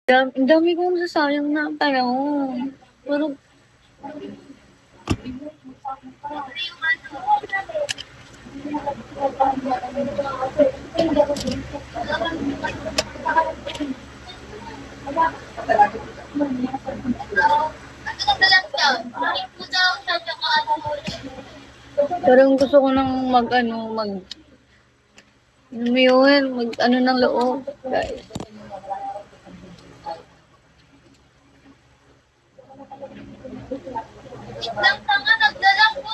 Ang dami kong nasasayang na panahon. Pero, parang gusto ko nang alam mo yun, ng loob, guys. Lang tanga, nagdala ko.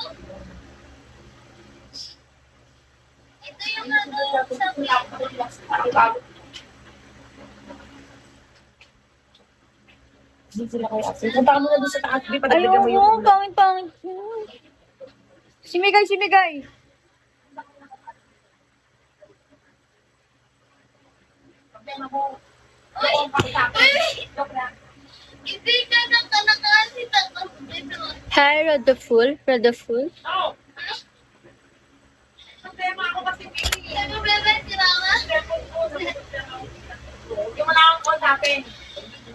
Ito yung sabi. Hindi sila kayo asin. Punta ka muna doon sa taas, Bi. Padagdagan mo yung Ayoko, ulo. pangit. Simigay. Hindi ka nakakasi tapos ito. Hi, Rada Full. Oo. Problema ako kasi, Bi. Ano bebe, sirama? Yung wala akong call natin.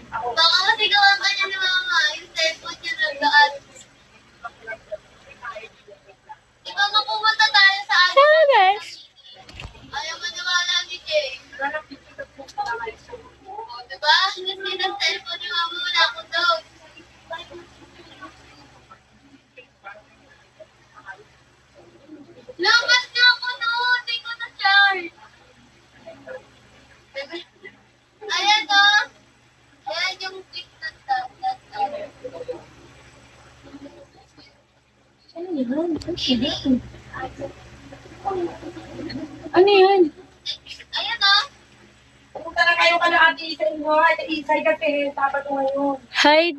Baka kasi gawa ka niya ni mama. Yung cellphone niya nagdaan. Di ba mapupunta tayo sa ano? Hello, guys. Ayaw maniwala ni Jay. O, diba? Kasi ng cellphone ni mama, wala ko daw. Lakas na ako noon. Hindi ko na-charge. Ayan o. Ayan yung quick na Ano yan? Ayan o. Pupunta na kayo kala Ate Isay mo. Ate Isay kasi, tapat mo ngayon. Hi,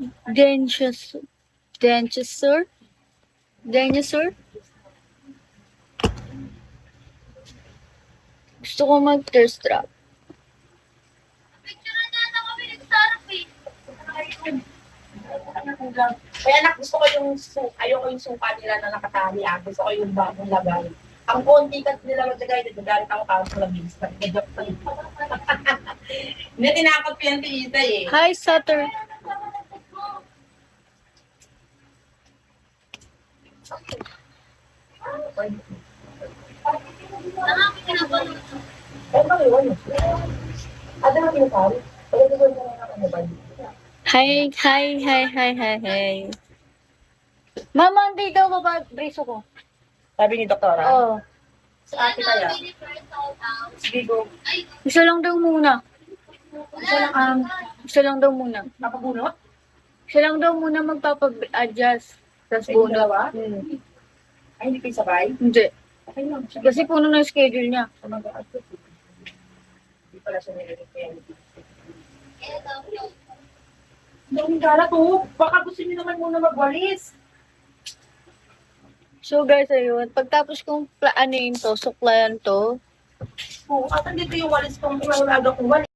Dinosaur. Gusto ko mag-thirst trap. Picture na na kami nag-sarap eh. Kaya anak, gusto ko ayoko yung suka nila na nakatali. Gusto ko yung bagong lagay. Ang konti kasi nila maglagay, nagagalit ako parang sa labis. Nag-joke pa rin. Hindi, tinakot ko yan si Isay eh. Hi, Sutter. Nakami kinapanood. Ay, bakit yun? Ano na pinasal? Pagkakagawin ko na ano ba? Hi. Mama, hindi daw braso ko. Sabi ni Doktora. Oo. Sa ate kaya. Sige, go. Isa lang daw muna. Isa lang daw muna. Napabunot? Siya lang daw muna magpapa-adjust. Tapos Sa inyo bunot. dalawa? Ay, hindi kayo sabay? Hindi. Okay lang. Kasi puno na yung schedule niya. Hindi pala siya nilagay. Ang galat oh. Baka gusto niyo naman muna magwalis. So guys, ayun. Pagtapos kong plaanin to, suklayan to, Oo, at dito yung walis kong iwalaga kong walis.